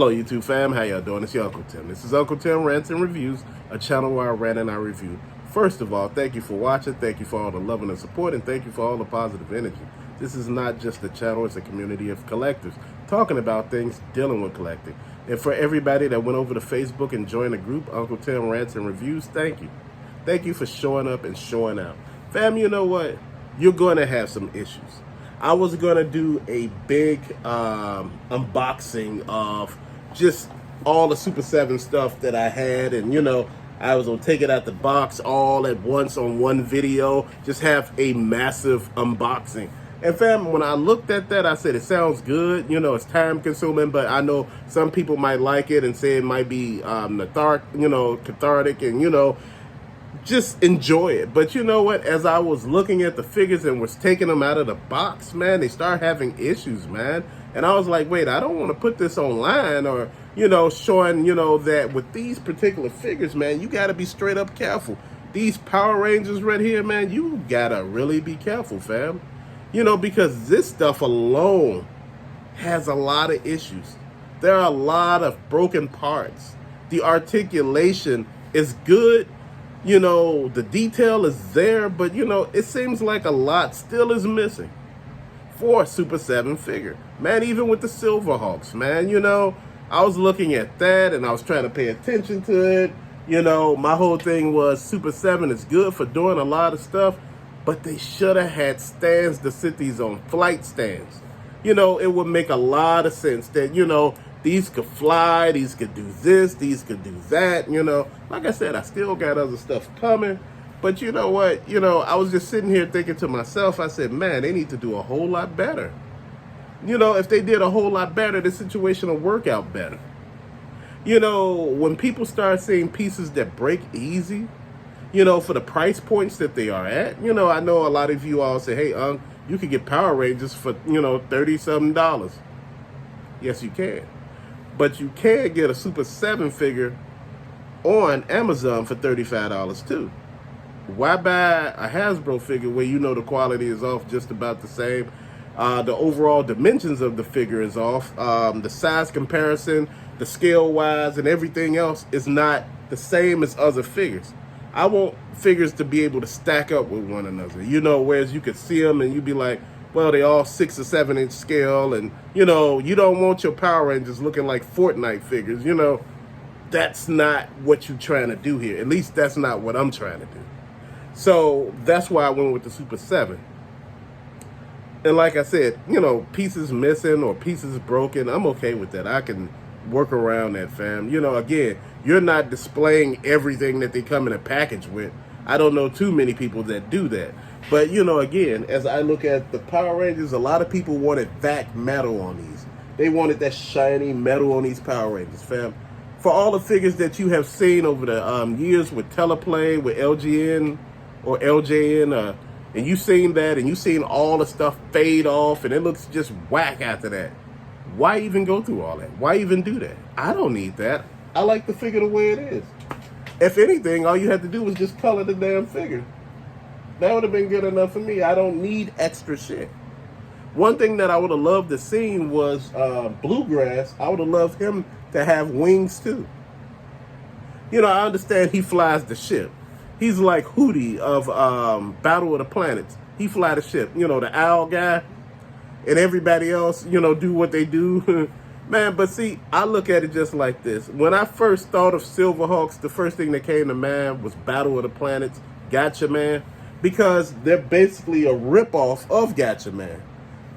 Hello YouTube fam, how y'all doing? It's your Uncle Tim. This is Uncle Tim Rants and Reviews, a channel where I rant and I review. First of all, thank you for watching, thank you for all the love and the support, and thank you for all the positive energy. This is not just a channel, it's a community of collectors talking about things, dealing with collecting. And for everybody that went over to Facebook and joined the group, Uncle Tim Rants and Reviews, thank you. Thank you for showing up and showing out. Fam, you know what? You're going to have some issues. I was going to do a big unboxing of just all the Super7 stuff that I had, and I was gonna take it out the box all at once on one video, just have a massive unboxing. And fam, when I looked at that, I said it sounds good, it's time consuming, but I know some people might like it and say it might be cathartic, and just enjoy it. But you know what, as I was looking at the figures and was taking them out of the box, man, they start having issues, man. And I was like, wait, I don't want to put this online or, showing, that with these particular figures, man, you got to be straight up careful. These Power Rangers right here, man, you got to really be careful, fam. Because this stuff alone has a lot of issues. There are a lot of broken parts. The articulation is good. The detail is there, but, it seems like a lot still is missing for a Super7 figure. Man, even with the Silverhawks, man, I was looking at that and I was trying to pay attention to it. My whole thing was Super7 is good for doing a lot of stuff, but they should have had stands to sit these on, flight stands. It would make a lot of sense that, these could fly, these could do this, these could do that, Like I said, I still got other stuff coming. But you know what? I was just sitting here thinking to myself, I said, man, they need to do a whole lot better. If they did a whole lot better, the situation will work out better. When people start seeing pieces that break easy, for the price points that they are at, I know a lot of you all say, hey, you could get Power Rangers for, $30-something. Yes, you can. But you can get a Super7 figure on Amazon for $35 too. Why buy a Hasbro figure where the quality is off just about the same? The overall dimensions of the figure is off. The size comparison, the scale-wise, and everything else is not the same as other figures. I want figures to be able to stack up with one another, whereas you could see them and you'd be like, well, they all 6 or 7 inch scale, and, you don't want your Power Rangers looking like Fortnite figures, That's not what you're trying to do here. At least that's not what I'm trying to do. So that's why I went with the Super7. And like I said, pieces missing or pieces broken, I'm okay with that. I can work around that, fam. Again, you're not displaying everything that they come in a package with. I don't know too many people that do that. But, again, as I look at the Power Rangers, a lot of people wanted vac metal on these. They wanted that shiny metal on these Power Rangers, fam. For all the figures that you have seen over the years with Teleplay, with LGN or LJN, and you seen that, and you seen all the stuff fade off, and it looks just whack after that. Why even go through all that? Why even do that? I don't need that. I like the figure the way it is. If anything, all you had to do was just color the damn figure. That would have been good enough for me. I don't need extra shit. One thing that I would have loved to see was Bluegrass. I would have loved him to have wings too. I understand he flies the ship. He's like Hootie of Battle of the Planets. He fly the ship. The owl guy. And everybody else, do what they do. Man, but see, I look at it just like this. When I first thought of Silverhawks, the first thing that came to mind was Battle of the Planets, Gotcha Man. Because they're basically a ripoff of Gotcha Man.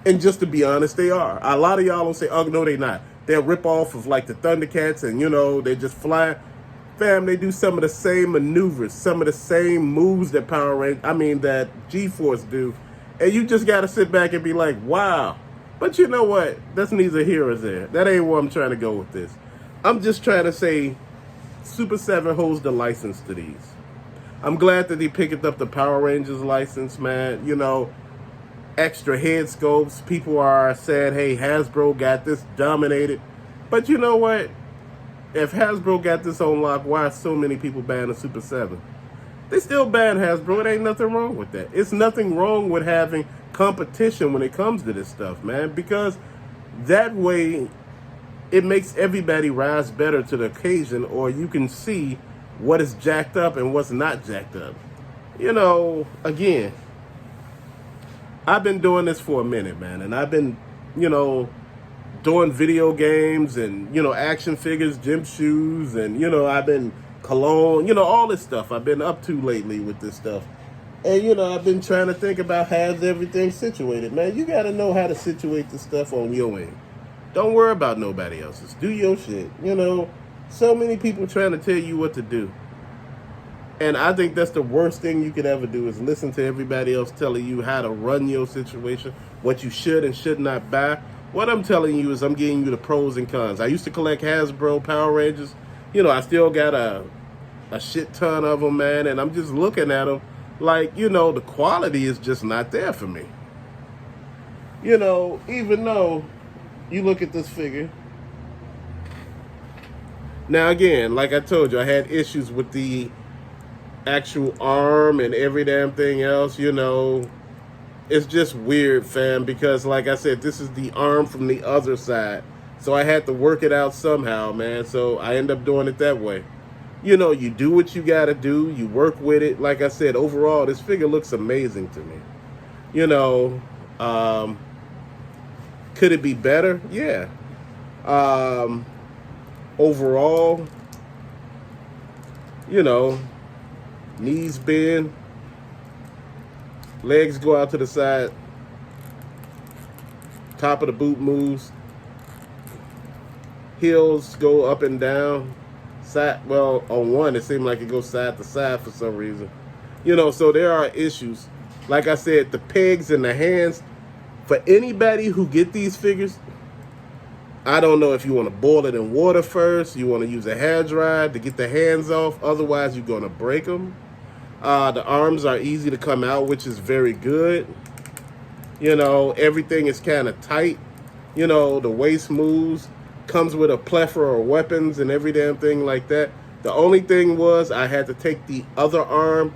And just to be honest, they are. A lot of y'all will say, oh, no, they're not. They're a ripoff of like the Thundercats and, they just fly. Fam, they do some of the same maneuvers, some of the same moves that that G-Force do. And you just got to sit back and be like, wow. But you know what? That's neither here or there. That ain't where I'm trying to go with this. I'm just trying to say Super7 holds the license to these. I'm glad that they picked up the Power Rangers license, man. Extra head scopes. People are saying, hey, Hasbro got this dominated. But you know what? If Hasbro got this on lock, why are so many people buying a Super7? They still ban Hasbro. It ain't nothing wrong with that. It's nothing wrong with having competition when it comes to this stuff, man. Because that way it makes everybody rise better to the occasion, or you can see what is jacked up and what's not jacked up. Again, I've been doing this for a minute, man, and I've been, doing video games and, action figures, gym shoes, and, I've been cologne, all this stuff I've been up to lately with this stuff. And, I've been trying to think about how's everything situated, man. You got to know how to situate the stuff on your end. Don't worry about nobody else's. Do your shit. So many people trying to tell you what to do. And I think that's the worst thing you could ever do, is listen to everybody else telling you how to run your situation, what you should and should not buy. What I'm telling you is I'm giving you the pros and cons. I used to collect Hasbro Power Rangers. I still got a shit ton of them, man. And I'm just looking at them like, the quality is just not there for me. Even though you look at this figure. Now, again, like I told you, I had issues with the actual arm and every damn thing else. It's just weird, fam, because like I said, this is the arm from the other side. So I had to work it out somehow, man. So I end up doing it that way. You do what you got to do. You work with it. Like I said, overall, this figure looks amazing to me. Could it be better? Yeah. Overall, knees bend, legs go out to the side, top of the boot moves, heels go up and down, on one it seemed like it goes side to side for some reason. So there are issues. Like I said, the pegs and the hands, for anybody who get these figures, I don't know if you want to boil it in water first, you want to use a hair dryer to get the hands off, otherwise you're going to break them. The arms are easy to come out, which is very good. Everything is kind of tight. The waist moves, comes with a plethora of weapons and every damn thing like that. The only thing was I had to take the other arm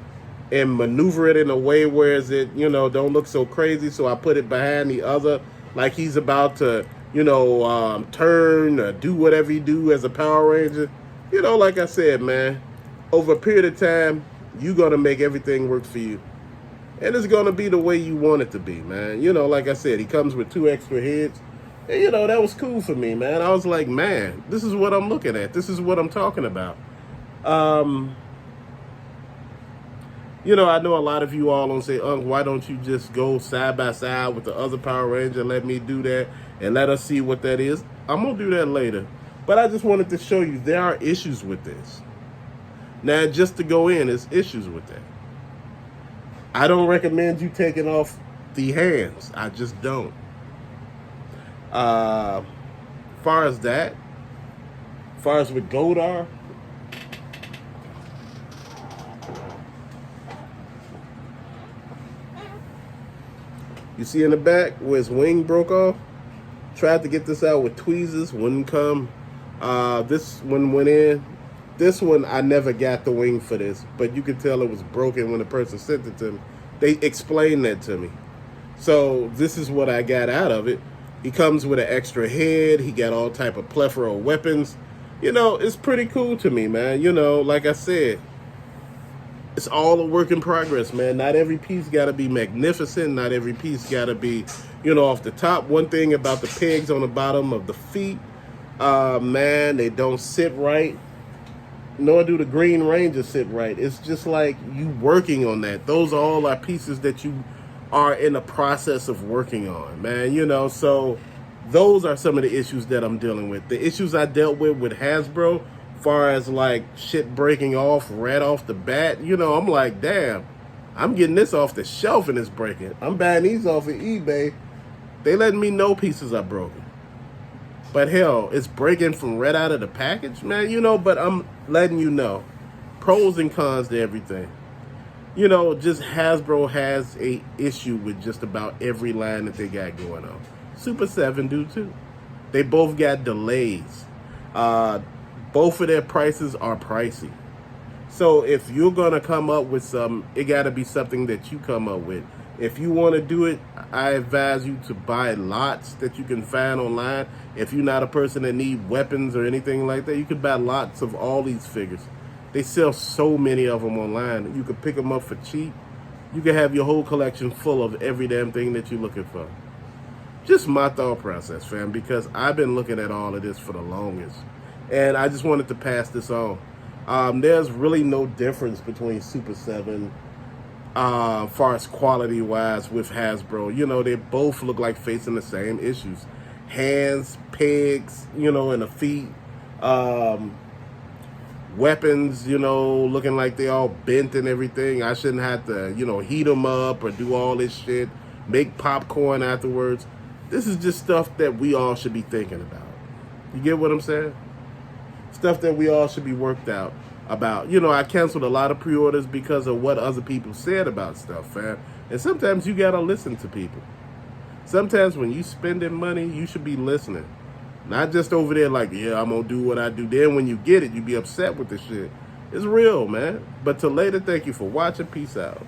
and maneuver it in a way where it, don't look so crazy. So I put it behind the other, like he's about to, turn or do whatever he do as a Power Ranger. Like I said, man, over a period of time, you're going to make everything work for you. And it's going to be the way you want it to be, man. Like I said, he comes with 2 extra heads. And, that was cool for me, man. I was like, man, this is what I'm looking at. This is what I'm talking about. I know a lot of you all don't say, why don't you just go side by side with the other Power Ranger and let me do that and let us see what that is? I'm going to do that later. But I just wanted to show you there are issues with this. Now, just to go in, there's issues with that. I don't recommend you taking off the hands. I just don't. Far as with Godar, you see in the back where his wing broke off? Tried to get this out with tweezers, wouldn't come. This one went in. This one, I never got the wing for this, but you could tell it was broken when the person sent it to me. They explained that to me. So this is what I got out of it. He comes with an extra head. He got all type of plethora of weapons. It's pretty cool to me, man. Like I said, it's all a work in progress, man. Not every piece got to be magnificent. Not every piece got to be, off the top. One thing about the pegs on the bottom of the feet, man, they don't sit right. Nor do the Green Rangers sit right. It's just like you working on that. Those are all our pieces that you are in the process of working on, man. So those are some of the issues that I'm dealing with. The issues I dealt with Hasbro, far as like shit breaking off right off the bat, I'm like, damn, I'm getting this off the shelf and it's breaking. I'm buying these off of eBay. They letting me know pieces are broken. But hell, it's breaking from right out of the package, man, but I'm letting you know. Pros and cons to everything. Just Hasbro has a issue with just about every line that they got going on. Super7 do too. They both got delays. Both of their prices are pricey. So if you're going to come up with some, it got to be something that you come up with. If you want to do it, I advise you to buy lots that you can find online. If you're not a person that need weapons or anything like that, you could buy lots of all these figures. They sell so many of them online. You could pick them up for cheap. You can have your whole collection full of every damn thing that you're looking for. Just my thought process, fam, because I've been looking at all of this for the longest. And I just wanted to pass this on. There's really no difference between Super7 far as quality wise with Hasbro. You know, they both look like facing the same issues. Hands, pegs, you know, and the feet. Weapons, you know, looking like they all bent and everything. I shouldn't have to, you know, heat them up or do all this shit. Make popcorn afterwards. This is just stuff that we all should be thinking about. You get what I'm saying? Stuff that we all should be worked out about. You know, I canceled a lot of pre-orders because of what other people said about stuff, fam. And sometimes you gotta listen to people. Sometimes when you spending money, you should be listening. Not just over there like, yeah, I'm gonna do what I do. Then when you get it, you be upset with the shit. It's real, man. But till later, thank you for watching. Peace out.